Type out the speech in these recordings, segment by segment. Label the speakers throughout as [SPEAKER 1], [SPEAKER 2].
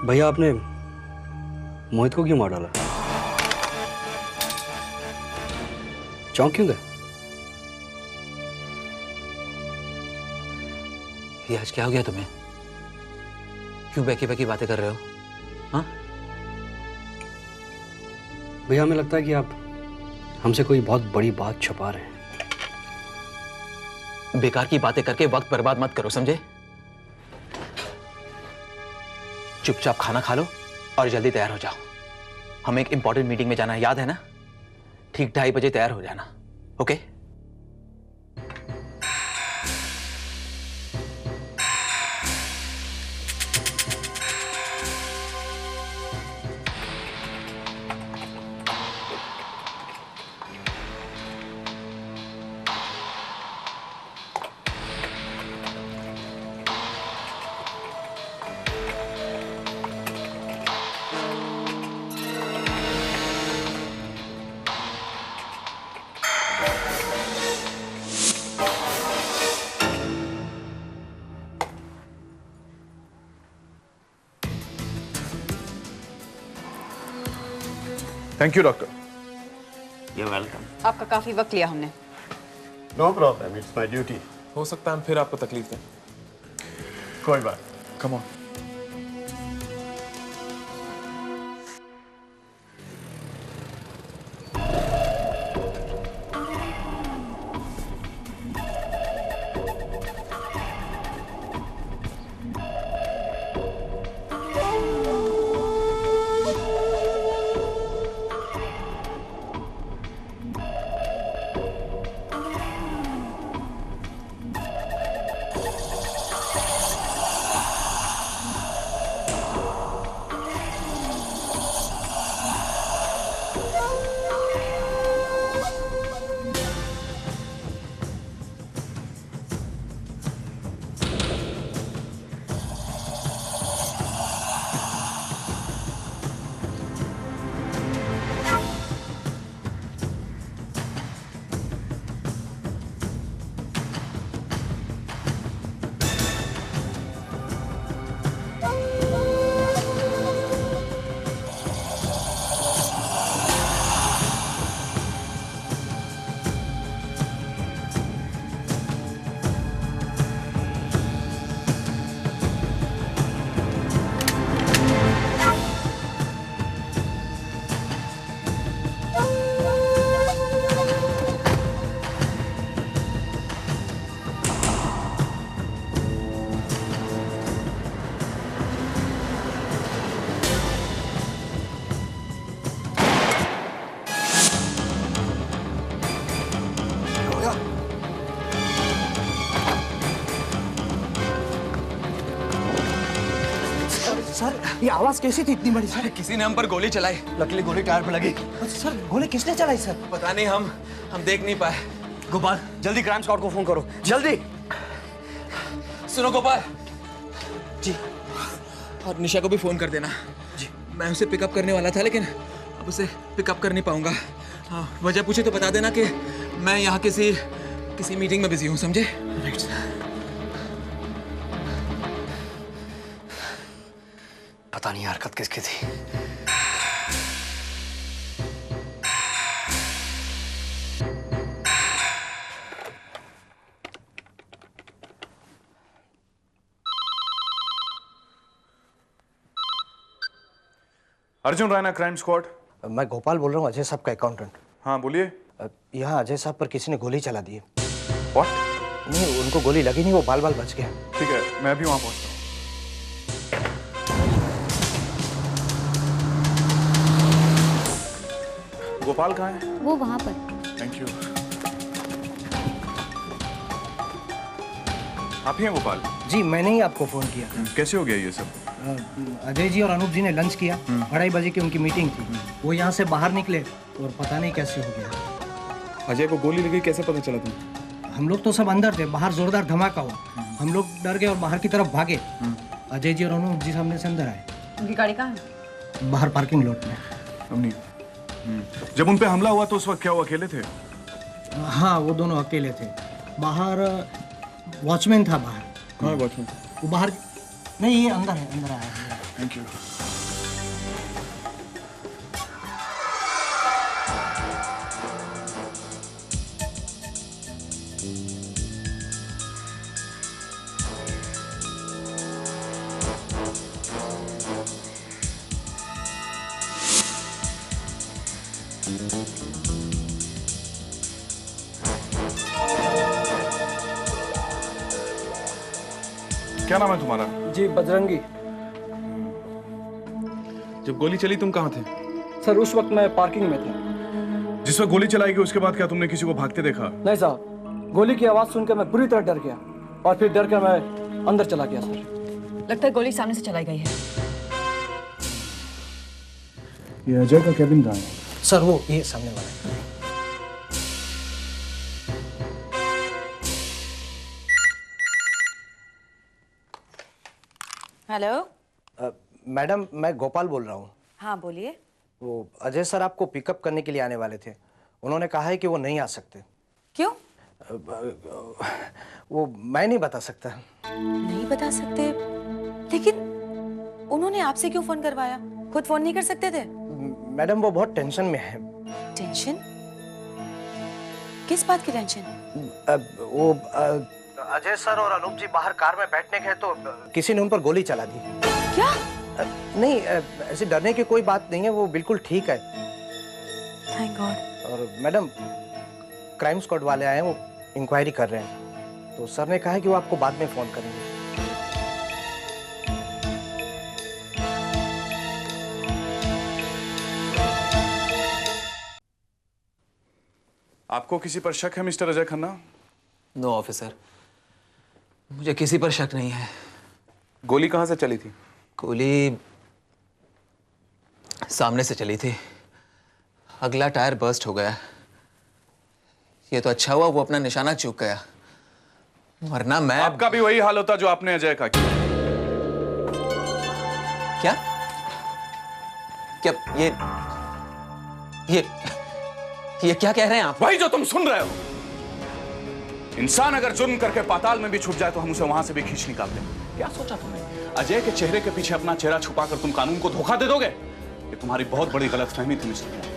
[SPEAKER 1] भैया आपने मोहित को क्यों मार डाला? चौंक क्यों गए?
[SPEAKER 2] ये आज क्या हो गया तुम्हें? क्यों बैकी बैकी बातें कर रहे हो? हाँ?
[SPEAKER 1] भैया हमें लगता है कि आप हमसे कोई बहुत बड़ी बात छुपा रहे हैं।
[SPEAKER 2] बेकार की बातें करके वक्त बर्बाद मत करो, समझे? चुपचाप खाना खा लो और जल्दी तैयार हो जाओ। हमें एक इंपॉर्टेंट मीटिंग में जाना है, याद है ना? ठीक 2:30 बजे तैयार हो जाना, okay?
[SPEAKER 3] Thank you doctor.
[SPEAKER 4] You're welcome.
[SPEAKER 5] आपका काफी वक्त लिया हमने।
[SPEAKER 4] No problem. It's my duty.
[SPEAKER 3] हो सकता है हम फिर आपको तकलीफ दें।
[SPEAKER 4] कोई बात।
[SPEAKER 3] Come on.
[SPEAKER 6] सर ये आवाज कैसी थी इतनी बड़ी? सर
[SPEAKER 2] किसी ने हम पर गोली चलाई। लकीली गोली टायर पे लगी।
[SPEAKER 6] सर गोली किसने चलाई सर?
[SPEAKER 2] पता नहीं, हम देख नहीं पाए।
[SPEAKER 1] गोपाल जल्दी क्राइम स्क्वाड को फोन करो, जल्दी।
[SPEAKER 2] सुनो गोपाल
[SPEAKER 6] जी।
[SPEAKER 2] और निशा को भी फोन कर देना जी। मैं उसे पिकअप करने वाला था लेकिन अब उसे पिकअप कर नहीं पाऊंगा। हाँ, वजह पूछे तो बता देना कि मैं यहाँ किसी मीटिंग में बिजी हूँ, समझे?
[SPEAKER 1] पता नहीं हरकत किसकी थी।
[SPEAKER 3] Arjun Rana, crime squad.
[SPEAKER 6] मैं गोपाल बोल रहा हूँ, अजय साहब का अकाउंटेंट।
[SPEAKER 3] हाँ बोलिए।
[SPEAKER 6] यहाँ अजय साहब पर किसी ने गोली चला दी है।
[SPEAKER 3] व्हाट?
[SPEAKER 6] नहीं, उनको गोली लगी नहीं, वो बाल बाल बच गया।
[SPEAKER 3] ठीक है, मैं भी वहां पहुंचता हूँ। गोपाल कहाँ है?
[SPEAKER 7] वो वहाँ पर।
[SPEAKER 3] Thank you. आप ही हैं गोपाल?
[SPEAKER 6] जी मैंने ही आपको फोन किया।
[SPEAKER 3] कैसे हो गया ये सब?
[SPEAKER 6] अजय जी और अनूप जी ने लंच किया, 2:30 बजे की उनकी मीटिंग थी। वो यहाँ से बाहर निकले और पता नहीं कैसे हो गया।
[SPEAKER 3] अजय को गोली लगी, कैसे पता चला तुम?
[SPEAKER 6] हम लोग तो सब अंदर थे, बाहर जोरदार धमाका हुआ। हम लोग डर गए और बाहर की तरफ भागे। अजय जी और अनूप जी सामने से अंदर आए।
[SPEAKER 5] उनकी गाड़ी कहाँ है?
[SPEAKER 6] बाहर पार्किंग लॉट में।
[SPEAKER 3] जब उन पे हमला हुआ तो उस वक्त क्या वो अकेले थे?
[SPEAKER 6] हाँ वो दोनों अकेले थे। बाहर वॉचमैन था बाहर।
[SPEAKER 3] कहाँ वॉचमैन?
[SPEAKER 6] वो बाहर नहीं, ये अंदर है, अंदर आया है।
[SPEAKER 3] Thank you. क्या नाम है तुम्हारा?
[SPEAKER 6] जी बजरंगी।
[SPEAKER 3] जब गोली चली तुम कहाँ थे?
[SPEAKER 6] सर उस वक्त मैं पार्किंग में था।
[SPEAKER 3] जिस वक्त गोली चलाई गई उसके बाद क्या तुमने किसी को भागते देखा?
[SPEAKER 6] नहीं साहब, गोली की आवाज़ सुनकर मैं बुरी तरह डर गया और फिर डर कर मैं अंदर चला गया सर।
[SPEAKER 5] लगता है गोली सामने से चलाई गई है।
[SPEAKER 3] ये अजय का केबिन कहाँ है?
[SPEAKER 6] सर वो ये सामने वाला है।
[SPEAKER 5] हेलो।
[SPEAKER 6] मैडम मैं गोपाल बोल रहा हूँ।
[SPEAKER 5] हाँ बोलिए।
[SPEAKER 6] वो अजय सर आपको पिकअप करने के लिए आने वाले थे। उन्होंने कहा है कि वो नहीं आ सकते।
[SPEAKER 5] क्यों?
[SPEAKER 6] वो मैं नहीं बता सकता।
[SPEAKER 5] नहीं बता सकते, लेकिन उन्होंने आपसे क्यों फोन करवाया? खुद फोन नहीं कर सकते थे?
[SPEAKER 6] मैडम वो बहुत टेंशन में है।
[SPEAKER 5] टेंशन? किस बात की टेंशन?
[SPEAKER 6] वो अजय सर और अनूप जी बाहर कार में बैठने गए तो किसी ने उन पर गोली चला दी।
[SPEAKER 5] क्या?
[SPEAKER 6] नहीं ऐसे डरने की कोई बात नहीं है, वो बिल्कुल ठीक है।
[SPEAKER 5] Thank God.
[SPEAKER 6] और मैडम क्राइम स्क्वाड वाले आए हैं, वो इंक्वायरी कर रहे हैं, तो सर ने कहा है कि वो आपको बाद में फोन करेंगे।
[SPEAKER 3] आपको किसी पर शक है mister Ajay Khanna?
[SPEAKER 2] No officer, मुझे किसी पर शक नहीं है।
[SPEAKER 3] गोली कहाँ से चली थी?
[SPEAKER 2] गोली सामने से चली थी। अगला टायर बर्स्ट हो गया। ये तो अच्छा हुआ वो अपना निशाना चूक गया, वरना मैं।
[SPEAKER 3] आपका भी वही हाल होता जो आपने अजय का किया।
[SPEAKER 2] क्या? क्या ये क्या कह रहे हैं आप?
[SPEAKER 3] वही जो तुम सुन रहे हो। इंसान अगर जुर्म करके पाताल में भी छुप जाए तो हम उसे वहां से भी खींच निकालते हैं। क्या सोचा तुमने? अजय के चेहरे के पीछे अपना चेहरा छुपाकर तुम कानून को धोखा दे दोगे? ये तुम्हारी बहुत बड़ी गलतफहमी थी मिस्टर।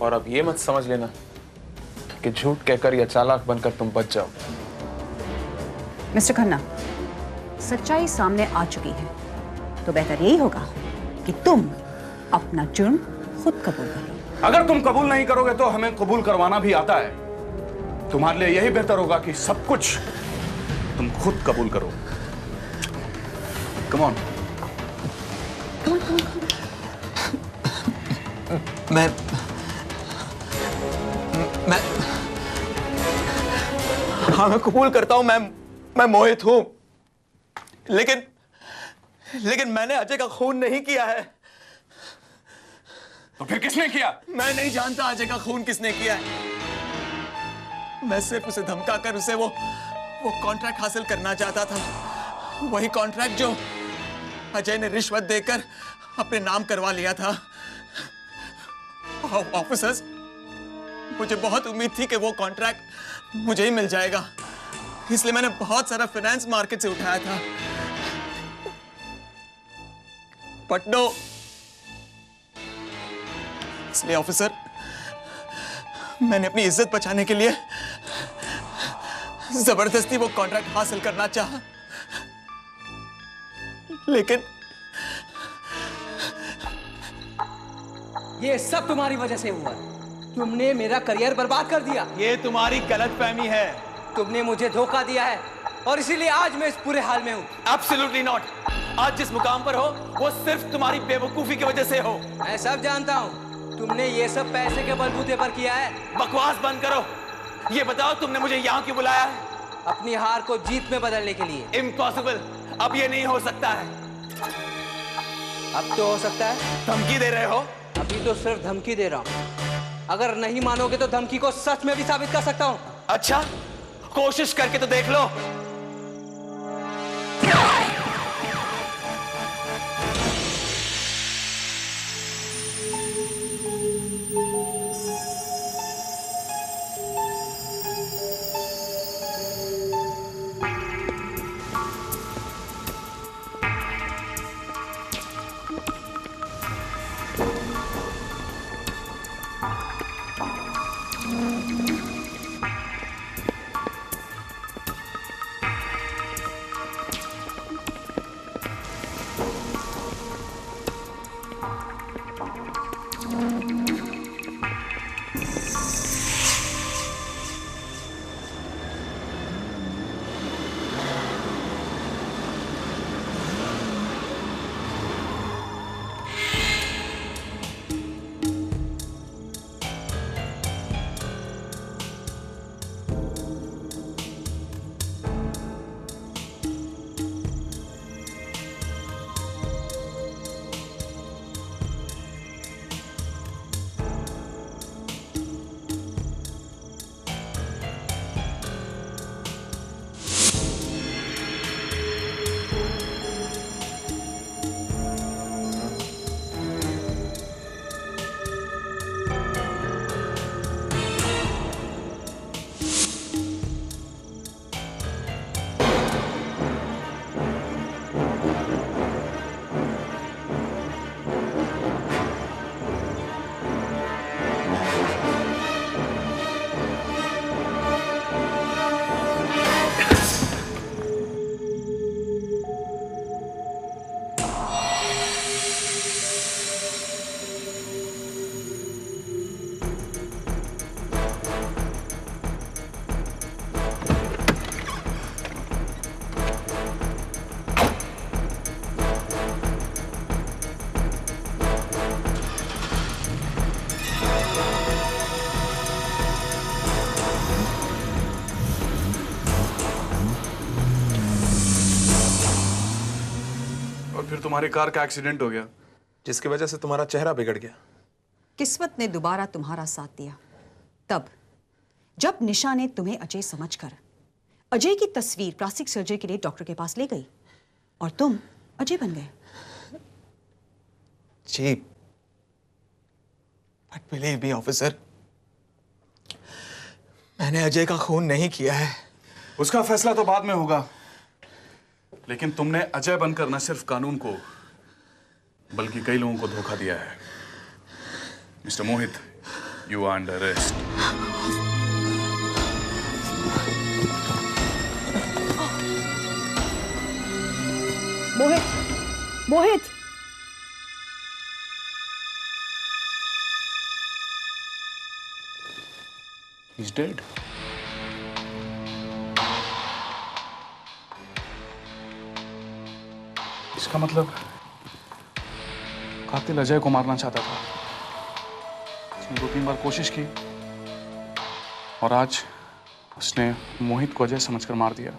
[SPEAKER 2] और अब ये मत समझ लेना कि झूठ कहकर या चालाक बनकर तुम बच जाओ।
[SPEAKER 5] मिस्टर खन्ना, सच्चाई सामने आ चुकी है, तो बेहतर यही होगा कि तुम अपना जुर्म खुद कबूल करो।
[SPEAKER 3] अगर तुम कबूल नहीं करोगे तो हमें कबूल करवाना भी आता है। तुम्हारे लिए यही बेहतर होगा कि सब कुछ तुम खुद कबूल करो। Come on.
[SPEAKER 2] मैं हाँ मैं कबूल करता हूं। मैं मोहित हूं, लेकिन मैंने अजय का खून नहीं किया है।
[SPEAKER 3] तो फिर किसने किया?
[SPEAKER 2] मैं नहीं जानता अजय का खून किसने किया है। मैं सिर्फ उसे धमकाकर उसे वो कॉन्ट्रैक्ट हासिल करना चाहता था। वही कॉन्ट्रैक्ट जो अजय ने रिश्वत देकर अपने नाम करवा लिया था। ऑफिसर्स, मुझे बहुत उम्मीद थी कि वो कॉन्ट्रैक्ट मुझे ही मिल जाएगा, इसलिए मैंने बहुत सारा फाइनेंस मार्केट से उठाया था। But no. इसलिए ऑफिसर, मैंने अपनी इज्जत बचाने के लिए जबरदस्ती वो कॉन्ट्रैक्ट हासिल करना चाहा, लेकिन
[SPEAKER 7] ये सब तुम्हारी वजह से हुआ। तुमने मेरा करियर बर्बाद कर दिया।
[SPEAKER 2] ये तुम्हारी गलतफहमी है।
[SPEAKER 7] तुमने मुझे धोखा दिया है और इसीलिए आज मैं इस पूरे हाल में हूँ।
[SPEAKER 2] Absolutely not। आज जिस मुकाम पर हो वो सिर्फ तुम्हारी बेवकूफी की वजह से हो।
[SPEAKER 7] मैं सब जानता हूँ। तुमने ये सब पैसे के बलबूते पर किया है।
[SPEAKER 2] बकवास बंद करो। ये बताओ तुमने मुझे यहाँ क्यों बुलाया है?
[SPEAKER 7] अपनी हार को जीत में बदलने के लिए।
[SPEAKER 2] इम्पॉसिबल। अब ये नहीं हो सकता है।
[SPEAKER 7] अब तो हो सकता है।
[SPEAKER 2] धमकी दे रहे हो?
[SPEAKER 7] अभी तो सिर्फ धमकी दे रहा हूँ। अगर नहीं मानोगे तो धमकी को सच में भी साबित कर सकता हूँ।
[SPEAKER 2] अच्छा, कोशिश करके तो देख लो।
[SPEAKER 3] फिर तुम्हारी कार का एक्सीडेंट हो गया,
[SPEAKER 2] जिसकी वजह से तुम्हारा चेहरा बिगड़ गया।
[SPEAKER 5] किस्मत ने दोबारा तुम्हारा साथ दिया तब, जब निशा ने तुम्हें अजय समझकर अजय की तस्वीर प्लास्टिक सर्जरी के लिए डॉक्टर के पास ले गई और तुम अजय बन गए।
[SPEAKER 2] जी, बट बिलीव मी ऑफिसर, मैंने अजय का खून नहीं किया है।
[SPEAKER 3] उसका फैसला तो बाद में होगा, लेकिन तुमने अजय बनकर न सिर्फ कानून को बल्कि कई लोगों को धोखा दिया है। Mister Mohit, you are under arrest.
[SPEAKER 5] Mohit, Mohit,
[SPEAKER 3] He's dead. इसका मतलब कातिल अजय को मारना चाहता था। उसने 2-3 बार कोशिश की और आज उसने मोहित को अजय समझकर मार दिया।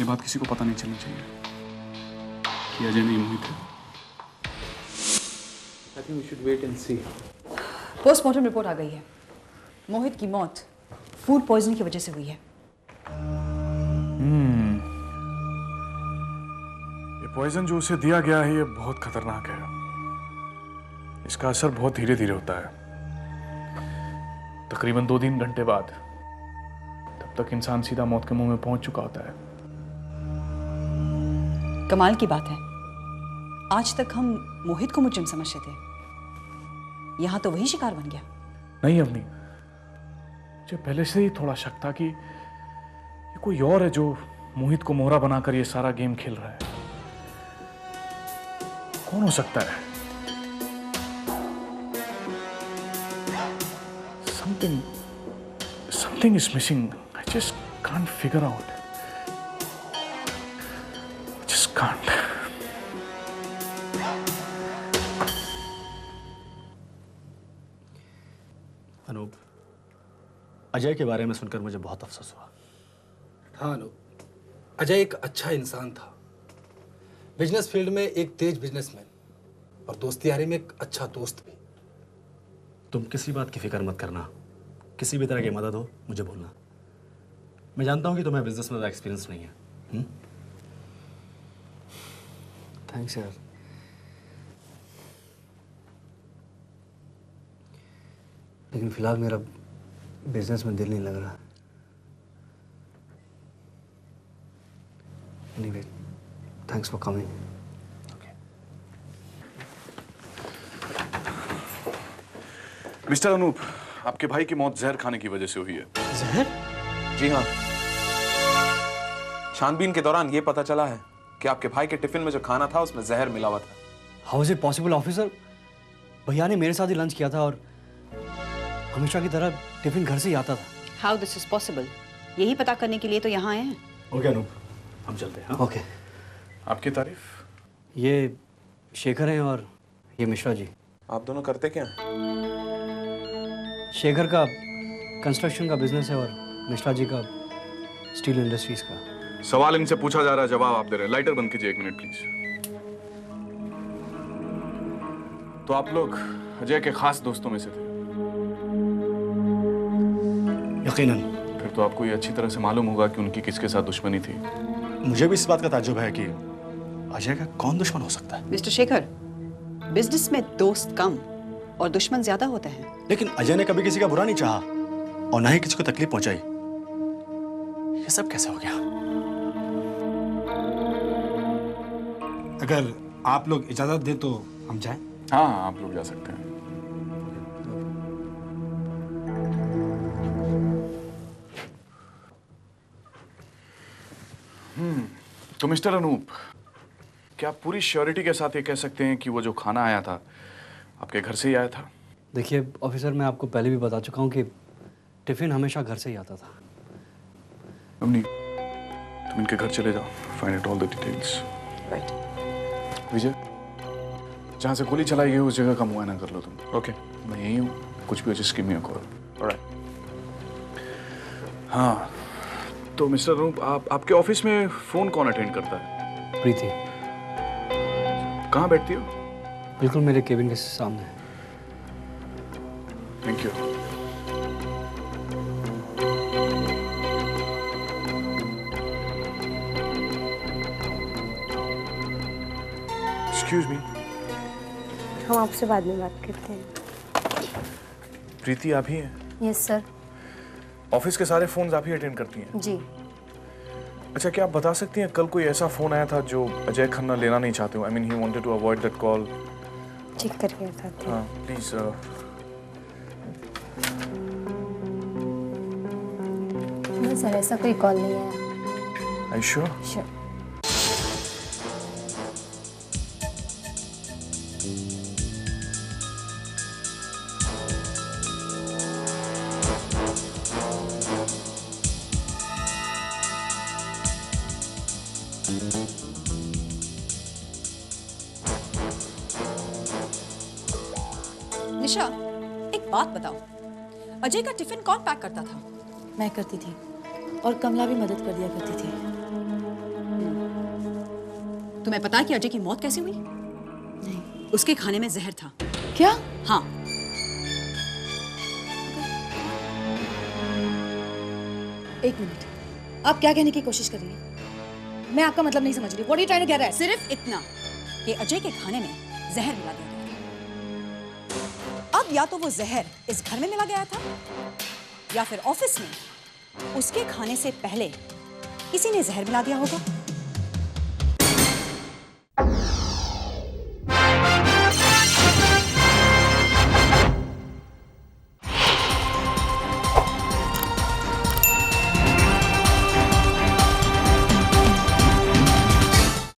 [SPEAKER 3] ये बात किसी को पता नहीं चलनी चाहिए कि अजय नहीं मोहित है।
[SPEAKER 1] I think we should wait and see.
[SPEAKER 5] Postmortem report आ गई है। मोहित की मौत फूड पॉइजन की वजह से हुई है।
[SPEAKER 3] ये पॉइजन जो उसे दिया गया है ये बहुत खतरनाक है। इसका असर बहुत धीरे धीरे होता है। तकरीबन 2-3 घंटे बाद तब तक इंसान सीधा मौत के मुंह में पहुंच चुका होता है।
[SPEAKER 5] कमाल की बात है, आज तक हम मोहित को मुजरिम समझते थे, यहां तो वही शिकार बन गया।
[SPEAKER 3] नहीं अवनी, मुझे पहले से ही थोड़ा शक था कि ये कोई और है जो मोहित को मोहरा बनाकर ये सारा गेम खेल रहा है। कौन हो सकता है? Something is missing. I just can't figure out. Just can't.
[SPEAKER 1] Anoop, Ajay के बारे में सुनकर मुझे बहुत अफसोस हुआ।
[SPEAKER 8] हाँ अनूप, अजय एक अच्छा इंसान था, बिजनेस फील्ड में एक तेज बिजनेसमैन और दोस्ती यारी में एक अच्छा दोस्त भी।
[SPEAKER 1] तुम किसी बात की फिक्र मत करना, किसी भी तरह की मदद हो मुझे बोलना। मैं जानता हूँ कि तुम्हें बिजनेस में ज़्यादा एक्सपीरियंस नहीं है। थैंक्स यार। लेकिन फिलहाल मेरा बिजनेस में दिल नहीं लग रहा। Anyway, thanks for coming.
[SPEAKER 3] Mister Anoop, आपके भाई की मौत जहर खाने की वजह से हुई है।
[SPEAKER 1] जहर?
[SPEAKER 2] जी हाँ, छानबीन के दौरान ये पता चला है कि आपके भाई के टिफिन में जो खाना था उसमें जहर मिला हुआ था।
[SPEAKER 1] How is it possible officer? भैया ने मेरे साथ ही लंच किया था और हमेशा की तरह टिफिन घर से ही आता था।
[SPEAKER 5] हाउ दिस इज पॉसिबल, यही पता करने के लिए तो यहाँ आए हैं।
[SPEAKER 1] ओके अनूप, हम चलते हैं। ओके।
[SPEAKER 3] आपकी तारीफ?
[SPEAKER 1] ये शेखर हैं और ये मिश्रा जी।
[SPEAKER 2] आप दोनों करते क्या?
[SPEAKER 1] शेखर का कंस्ट्रक्शन का बिजनेस है और मिश्रा जी का स्टील इंडस्ट्रीज का।
[SPEAKER 3] सवाल इनसे पूछा जा रहा है, जवाब आप दे रहे हैं। लाइटर बंद कीजिए 1 मिनट प्लीज। तो आप लोग अजय के खास दोस्तों में से थे?
[SPEAKER 1] यकीनन।
[SPEAKER 3] फिर तो आपको ये अच्छी तरह से मालूम होगा कि उनकी किसके साथ दुश्मनी थी।
[SPEAKER 1] मुझे भी इस बात का ताज्जुब है कि अजय का कौन दुश्मन हो सकता है।
[SPEAKER 5] मिस्टर शेखर, बिजनेस में दोस्त कम और दुश्मन ज्यादा होते हैं।
[SPEAKER 1] लेकिन अजय ने कभी किसी का बुरा नहीं चाहा और ना ही किसी को तकलीफ पहुंचाई। ये सब कैसे हो गया?
[SPEAKER 8] अगर आप लोग इजाजत दें तो हम जाएं?
[SPEAKER 3] हाँ, आप लोग जा सकते हैं। तो मिस्टर अनूप, क्या आप पूरी श्योरिटी के साथ ये कह सकते हैं कि वो जो खाना आया था आपके घर से ही आया था?
[SPEAKER 1] देखिए ऑफिसर, मैं आपको पहले भी बता चुका हूँ कि टिफिन हमेशा घर से ही आता था।
[SPEAKER 3] अमनी, तुम इनके घर चले जाओ, find out all the details.
[SPEAKER 5] Right.
[SPEAKER 3] Vijay, जहाँ से गोली चलाई गई उस जगह का मुआयना कर लो तुम। ओके, मैं यही हूँ, कुछ भी हो जिसकी मैं कॉल। ऑलराइट। हाँ, तो मिस्टर अनूप, आपके ऑफिस में फोन कौन अटेंड करता है?
[SPEAKER 1] प्रीति।
[SPEAKER 3] कहाँ बैठती हो?
[SPEAKER 1] बिल्कुल मेरे केबिन के सामने।
[SPEAKER 3] Thank you. Excuse me.
[SPEAKER 9] हम आपसे बाद में बात करते हैं।
[SPEAKER 3] प्रीति आप ही हैं?
[SPEAKER 9] Yes sir.
[SPEAKER 3] ऑफिस के सारे फोन्स आप ही अटेंड करती हैं?
[SPEAKER 9] जी।
[SPEAKER 3] अच्छा, क्या आप बता सकती हैं कल कोई ऐसा फोन आया था जो अजय खन्ना लेना नहीं चाहते हो? I mean he wanted to avoid that call.
[SPEAKER 9] Check करके बताते हैं।
[SPEAKER 3] हाँ प्लीज।
[SPEAKER 9] नहीं सर, ऐसा कोई कॉल नहीं आया।
[SPEAKER 3] Are you sure?
[SPEAKER 9] Sure.
[SPEAKER 5] Nisha, एक बात बताओ, अजय का टिफिन कौन पैक करता था?
[SPEAKER 10] मैं करती थी और कमला भी मदद कर दिया करती थी।
[SPEAKER 5] तुम्हें पता है कि अजय की मौत कैसे हुई?
[SPEAKER 10] नहीं।
[SPEAKER 5] उसके खाने में जहर था।
[SPEAKER 10] क्या?
[SPEAKER 5] हाँ।
[SPEAKER 10] एक मिनट, आप क्या कहने की कोशिश कर रही हैं? मैं आपका मतलब नहीं समझ रही। What are you trying to get at?
[SPEAKER 5] सिर्फ इतना कि अजय के खाने में जहर मिला गया था। अब या तो वो जहर इस घर में मिला गया था या फिर ऑफिस में उसके खाने से पहले किसी ने जहर मिला दिया होगा।